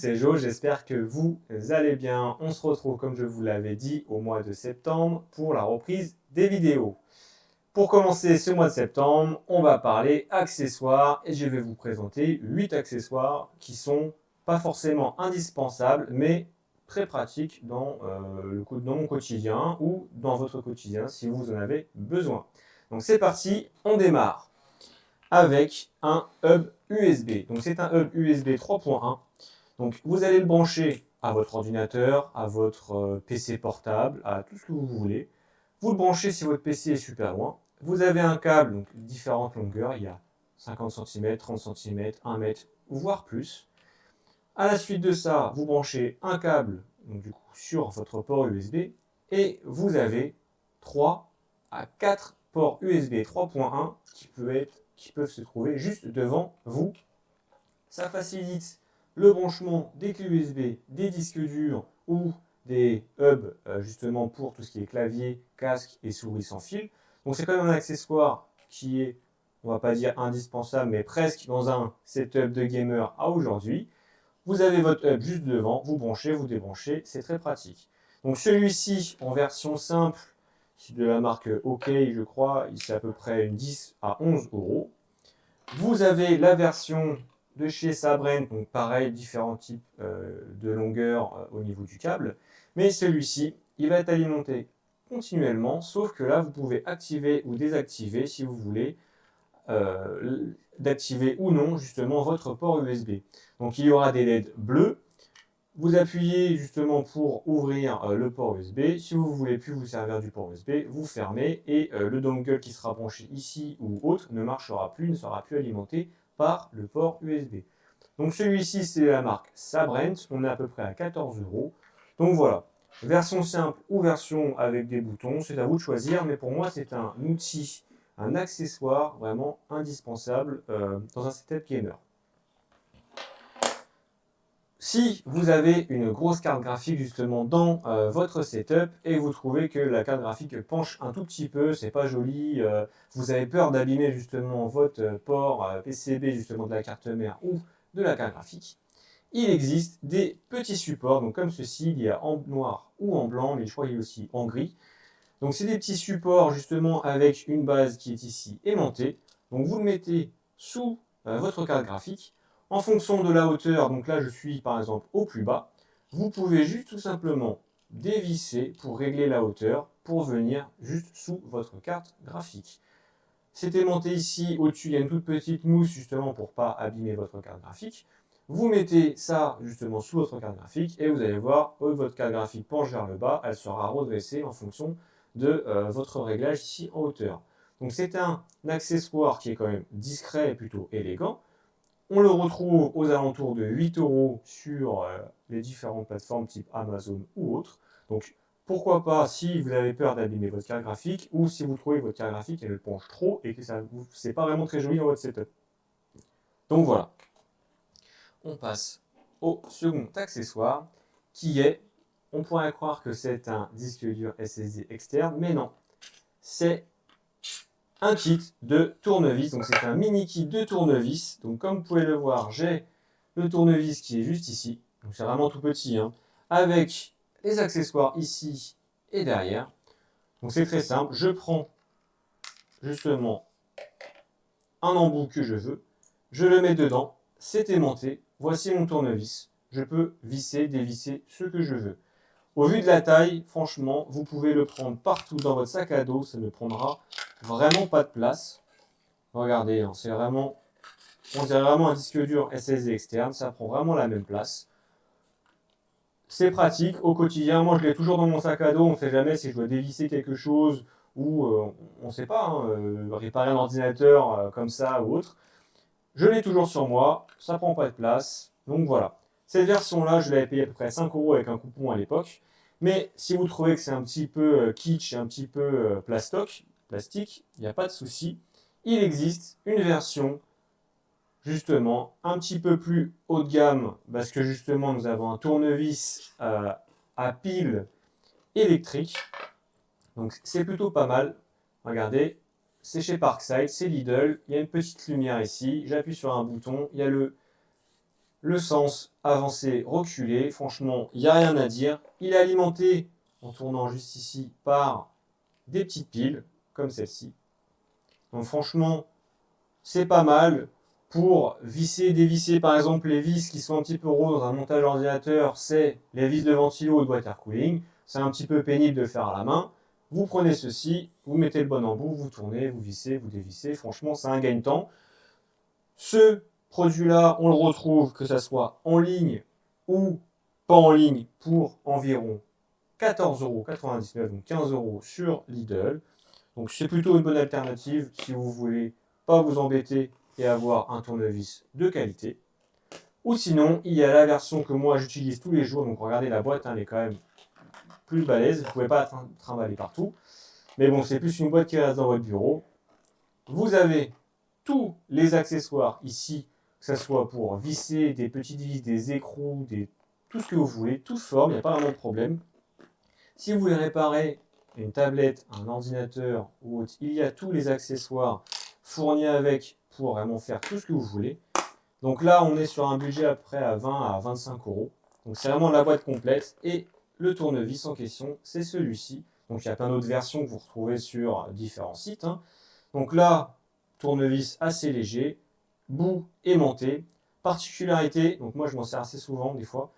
C'est Jo, j'espère que vous allez bien. On se retrouve, comme je vous l'avais dit, au mois de septembre pour la reprise des vidéos. Pour commencer ce mois de septembre, on va parler accessoires et je vais vous présenter 8 accessoires qui sont pas forcément indispensables, mais très pratiques dans mon quotidien ou dans votre quotidien si vous en avez besoin. Donc c'est parti, on démarre avec un hub USB. Donc c'est un hub USB 3.1. Donc vous allez le brancher à votre ordinateur, à votre PC portable, à tout ce que vous voulez. Vous le branchez si votre PC est super loin. Vous avez un câble, donc différentes longueurs, il y a 50 cm, 30 cm, 1 mètre, voire plus. À la suite de ça, vous branchez un câble donc du coup, sur votre port USB et vous avez 3 à 4 ports USB 3.1 qui peuvent se trouver juste devant vous. Ça facilite le branchement des clés USB, des disques durs ou des hubs justement pour tout ce qui est clavier, casque et souris sans fil. Donc c'est quand même un accessoire qui est, on va pas dire indispensable, mais presque dans un setup de gamer à aujourd'hui. Vous avez votre hub juste devant, vous branchez, vous débranchez, c'est très pratique. Donc celui-ci en version simple, c'est de la marque OK je crois, c'est à peu près une 10 à 11 euros. Vous avez la version de chez Sabrent, donc pareil, différents types de longueur au niveau du câble. Mais celui-ci, il va être alimenté continuellement, sauf que là, vous pouvez activer ou désactiver si vous voulez, d'activer ou non justement votre port USB. Donc il y aura des LED bleus. Vous appuyez justement pour ouvrir le port USB. Si vous ne voulez plus vous servir du port USB, vous fermez et le dongle qui sera branché ici ou autre ne marchera plus, ne sera plus alimenté par le port USB. Donc celui-ci, c'est la marque Sabrent. On est à peu près à 14 euros. Donc voilà, version simple ou version avec des boutons, c'est à vous de choisir. Mais pour moi, c'est un outil, un accessoire vraiment indispensable dans un setup gamer. Si vous avez une grosse carte graphique justement dans votre setup et vous trouvez que la carte graphique penche un tout petit peu, c'est pas joli, vous avez peur d'abîmer justement votre port PCB justement de la carte mère ou de la carte graphique, il existe des petits supports, donc comme ceci, il y a en noir ou en blanc, mais je crois qu'il y a aussi en gris. Donc c'est des petits supports justement avec une base qui est ici aimantée. Donc vous le mettez sous votre carte graphique. En fonction de la hauteur, donc là je suis par exemple au plus bas, vous pouvez juste tout simplement dévisser pour régler la hauteur pour venir juste sous votre carte graphique. C'est aimanté ici, au-dessus il y a une toute petite mousse justement pour ne pas abîmer votre carte graphique. Vous mettez ça justement sous votre carte graphique et vous allez voir, votre carte graphique penche vers le bas, elle sera redressée en fonction de votre réglage ici en hauteur. Donc c'est un accessoire qui est quand même discret et plutôt élégant. On le retrouve aux alentours de 8 euros sur les différentes plateformes type Amazon ou autres. Donc pourquoi pas si vous avez peur d'abîmer votre carte graphique ou si vous trouvez que votre carte graphique elle penche trop et que ça c'est pas vraiment très joli dans votre setup. Donc voilà. On passe au second accessoire qui est, on pourrait croire que c'est un disque dur SSD externe, mais non. C'est un kit de tournevis. Donc c'est un mini kit de tournevis. Donc comme vous pouvez le voir, j'ai le tournevis qui est juste ici. Donc c'est vraiment tout petit, hein, avec les accessoires ici et derrière. Donc c'est très simple. Je prends justement un embout que je veux. Je le mets dedans. C'est aimanté. Voici mon tournevis. Je peux visser, dévisser ce que je veux. Au vu de la taille, franchement, vous pouvez le prendre partout dans votre sac à dos. Ça ne prendra vraiment pas de place. Regardez, hein, c'est vraiment, on dirait vraiment un disque dur SSD externe. Ça prend vraiment la même place. C'est pratique au quotidien. Moi, je l'ai toujours dans mon sac à dos. On ne sait jamais si je dois dévisser quelque chose ou on ne sait pas, hein, réparer un ordinateur comme ça ou autre. Je l'ai toujours sur moi. Ça prend pas de place. Donc voilà. Cette version-là, je l'avais payé à peu près 5 euros avec un coupon à l'époque. Mais si vous trouvez que c'est un petit peu kitsch, un petit peu plastique, il n'y a pas de souci. Il existe une version justement un petit peu plus haut de gamme parce que justement nous avons un tournevis à pile électrique. Donc c'est plutôt pas mal. Regardez, c'est chez Parkside, c'est Lidl. Il y a une petite lumière ici. J'appuie sur un bouton. Il y a le le sens avancé, reculé, franchement, il n'y a rien à dire. Il est alimenté, en tournant juste ici, par des petites piles, comme celle-ci. Donc franchement, c'est pas mal. Pour visser, dévisser, par exemple, les vis qui sont un petit peu gros dans un montage ordinateur, c'est les vis de ventilo ou de water cooling. C'est un petit peu pénible de le faire à la main. Vous prenez ceci, vous mettez le bon embout, vous tournez, vous vissez, vous dévissez. Franchement, c'est un gain-temps. Ce produit-là, on le retrouve, que ce soit en ligne ou pas en ligne, pour environ 14,99 €, donc 15 € sur Lidl. Donc c'est plutôt une bonne alternative si vous voulez pas vous embêter et avoir un tournevis de qualité. Ou sinon, il y a la version que moi j'utilise tous les jours. Donc regardez la boîte, hein, elle est quand même plus balèze. Vous ne pouvez pas la trimballer partout. Mais bon, c'est plus une boîte qui reste dans votre bureau. Vous avez tous les accessoires ici, que ce soit pour visser des petites vis, des écrous, tout ce que vous voulez, toute forme, il n'y a pas vraiment de problème. Si vous voulez réparer une tablette, un ordinateur ou autre, il y a tous les accessoires fournis avec pour vraiment faire tout ce que vous voulez. Donc là, on est sur un budget après à 20 à 25 €. Donc c'est vraiment la boîte complète. Et le tournevis en question, c'est celui-ci. Donc il y a plein d'autres versions que vous retrouvez sur différents sites, hein. Donc là, tournevis assez léger, bout aimanté. Particularité, donc moi je m'en sers assez souvent des fois,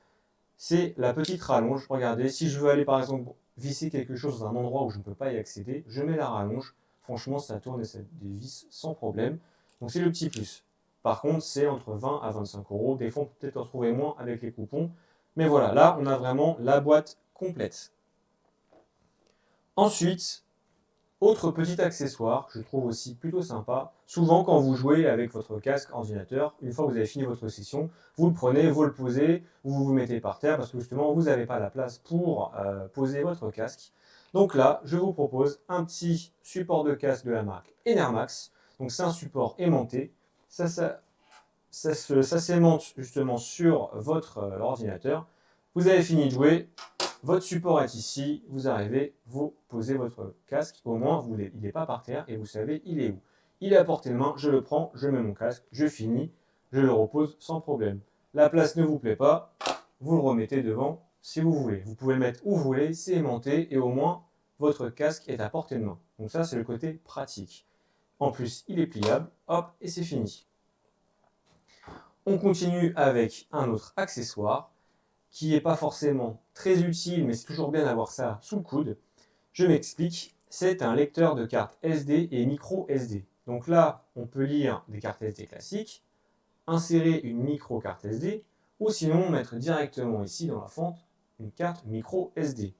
c'est la petite rallonge. Regardez, si je veux aller par exemple visser quelque chose dans un endroit où je ne peux pas y accéder, je mets la rallonge. Franchement, ça tourne et ça dévisse sans problème. Donc c'est le petit plus. Par contre, c'est entre 20 à 25 €. Des fois, on peut peut-être retrouver moins avec les coupons. Mais voilà, là, on a vraiment la boîte complète. Ensuite, autre petit accessoire, je trouve aussi plutôt sympa. Souvent, quand vous jouez avec votre casque ordinateur, une fois que vous avez fini votre session, vous le prenez, vous le posez, ou vous vous mettez par terre parce que justement, vous n'avez pas la place pour poser votre casque. Donc là, je vous propose un petit support de casque de la marque Enermax. Donc c'est un support aimanté. Ça s'aimante justement sur votre ordinateur. Vous avez fini de jouer, votre support est ici, vous arrivez, vous posez votre casque, au moins il n'est pas par terre et vous savez il est où. Il est à portée de main, je le prends, je mets mon casque, je finis, je le repose sans problème. La place ne vous plaît pas, vous le remettez devant si vous voulez. Vous pouvez le mettre où vous voulez, c'est aimanté et au moins votre casque est à portée de main. Donc ça c'est le côté pratique. En plus il est pliable, hop et c'est fini. On continue avec un autre accessoire qui n'est pas forcément très utile, mais c'est toujours bien d'avoir ça sous le coude. Je m'explique, c'est un lecteur de cartes SD et micro SD. Donc là, on peut lire des cartes SD classiques, insérer une micro carte SD, ou sinon mettre directement ici dans la fente une carte micro SD.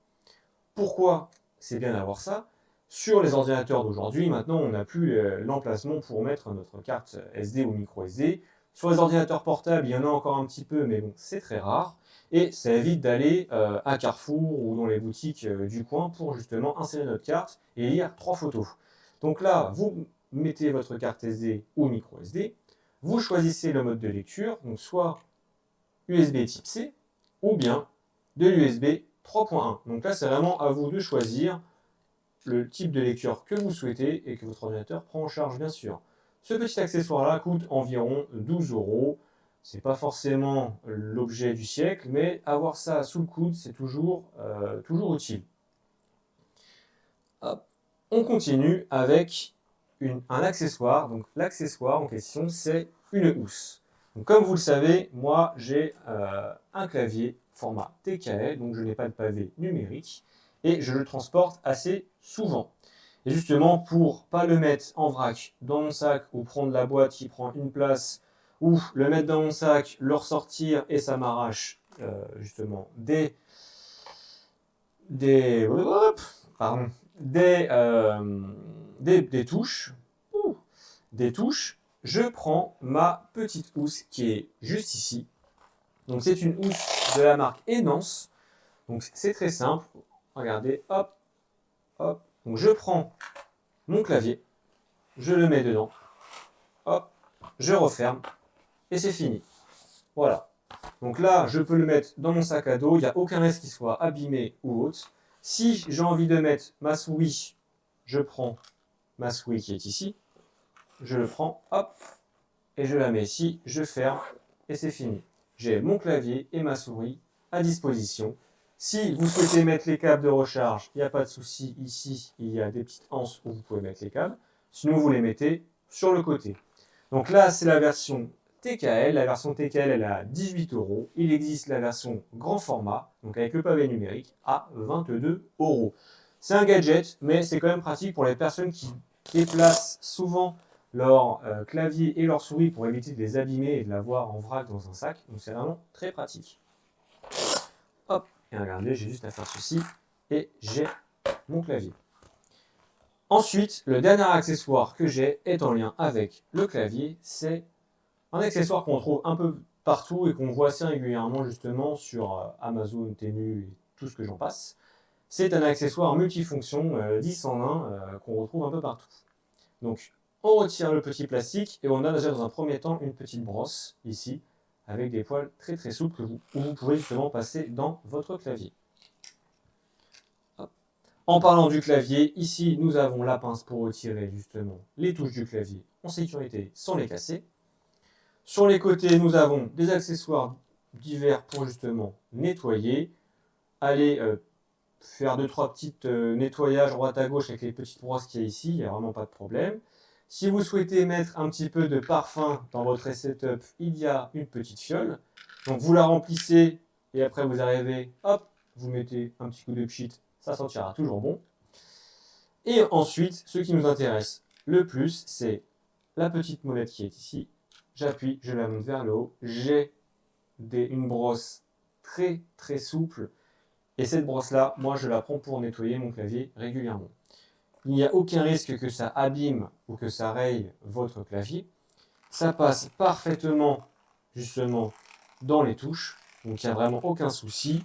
Pourquoi c'est bien d'avoir ça? Sur les ordinateurs d'aujourd'hui, maintenant, on n'a plus l'emplacement pour mettre notre carte SD ou micro SD. Sur les ordinateurs portables, il y en a encore un petit peu, mais bon, c'est très rare. Et ça évite d'aller à Carrefour ou dans les boutiques du coin pour justement insérer notre carte et lire 3 photos. Donc là, vous mettez votre carte SD ou micro SD, vous choisissez le mode de lecture, donc soit USB type C ou bien de l'USB 3.1. Donc là, c'est vraiment à vous de choisir le type de lecture que vous souhaitez et que votre ordinateur prend en charge, bien sûr. Ce petit accessoire-là coûte environ 12 €. C'est pas forcément l'objet du siècle, mais avoir ça sous le coude, c'est toujours utile. Hop. On continue avec un accessoire. Donc l'accessoire en question, c'est une housse. Donc, comme vous le savez, moi j'ai un clavier format TKL, donc je n'ai pas de pavé numérique, et je le transporte assez souvent. Et justement, pour pas le mettre en vrac dans mon sac ou prendre la boîte qui prend une place, ou le mettre dans mon sac, le ressortir et ça m'arrache justement pardon, des touches, je prends ma petite housse qui est juste ici. Donc c'est une housse de la marque Enance. Donc c'est très simple. Regardez, hop, hop. Donc je prends mon clavier, je le mets dedans, hop, je referme et c'est fini. Voilà. Donc là, je peux le mettre dans mon sac à dos, il n'y a aucun risque qu'il soit abîmé ou autre. Si j'ai envie de mettre ma souris, je prends ma souris qui est ici, je le prends, hop, et je la mets ici, je ferme et c'est fini. j'ai mon clavier et ma souris à disposition. Si vous souhaitez mettre les câbles de recharge, il n'y a pas de souci. Ici, il y a des petites anses où vous pouvez mettre les câbles. Sinon, vous les mettez sur le côté. Donc là, c'est la version TKL. La version TKL, elle est à 18 €. Il existe la version grand format, donc avec le pavé numérique, à 22 €. C'est un gadget, mais c'est quand même pratique pour les personnes qui déplacent souvent leur clavier et leur souris pour éviter de les abîmer et de l'avoir en vrac dans un sac. Donc c'est vraiment très pratique. Hop, et regardez, j'ai juste à faire ceci et j'ai mon clavier. Ensuite, le dernier accessoire que j'ai est en lien avec le clavier. C'est un accessoire qu'on trouve un peu partout et qu'on voit assez régulièrement justement sur Amazon, Temu et tout ce que j'en passe. C'est un accessoire multifonction 10 en 1 qu'on retrouve un peu partout. Donc, on retire le petit plastique et on a déjà dans un premier temps une petite brosse ici avec des poils très très souples où vous pouvez justement passer dans votre clavier. Hop. En parlant du clavier, ici nous avons la pince pour retirer justement les touches du clavier en sécurité sans les casser. Sur les côtés, nous avons des accessoires divers pour justement nettoyer, aller faire 2-3 petites nettoyages droite à gauche avec les petites brosses qu'il y a ici, il n'y a vraiment pas de problème. Si vous souhaitez mettre un petit peu de parfum dans votre setup, il y a une petite fiole. Donc vous la remplissez et après vous arrivez, hop, vous mettez un petit coup de pchit, ça sentira toujours bon. Et ensuite, ce qui nous intéresse le plus, c'est la petite molette qui est ici. J'appuie, je la monte vers le haut, j'ai une brosse très très souple. Et cette brosse-là, moi je la prends pour nettoyer mon clavier régulièrement. Il n'y a aucun risque que ça abîme ou que ça raye votre clavier. Ça passe parfaitement justement dans les touches. Donc il n'y a vraiment aucun souci.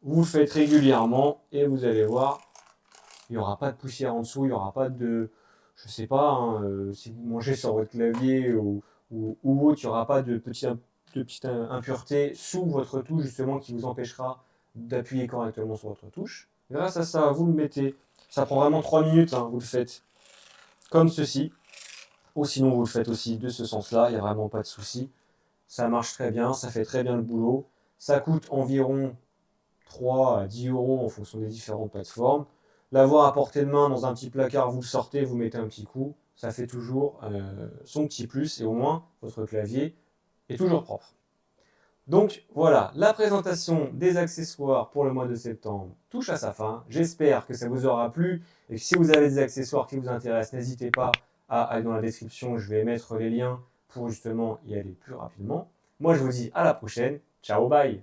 Vous le faites régulièrement et vous allez voir, il n'y aura pas de poussière en dessous, il n'y aura pas de, je sais pas, hein, si vous mangez sur votre clavier ou autre, il n'y aura pas de petites impuretés sous votre touche justement qui vous empêchera d'appuyer correctement sur votre touche. Grâce à ça, vous le mettez, ça prend vraiment 3 minutes, hein, vous le faites comme ceci, ou sinon vous le faites aussi de ce sens-là, il n'y a vraiment pas de souci. Ça marche très bien, ça fait très bien le boulot. Ça coûte environ 3 à 10 € en fonction des différentes plateformes. L'avoir à portée de main dans un petit placard, vous le sortez, vous mettez un petit coup, ça fait toujours son petit plus et au moins votre clavier est toujours propre. Donc voilà, la présentation des accessoires pour le mois de septembre touche à sa fin. J'espère que ça vous aura plu et que si vous avez des accessoires qui vous intéressent, n'hésitez pas à aller dans la description, je vais mettre les liens pour justement y aller plus rapidement. Moi je vous dis à la prochaine, ciao bye.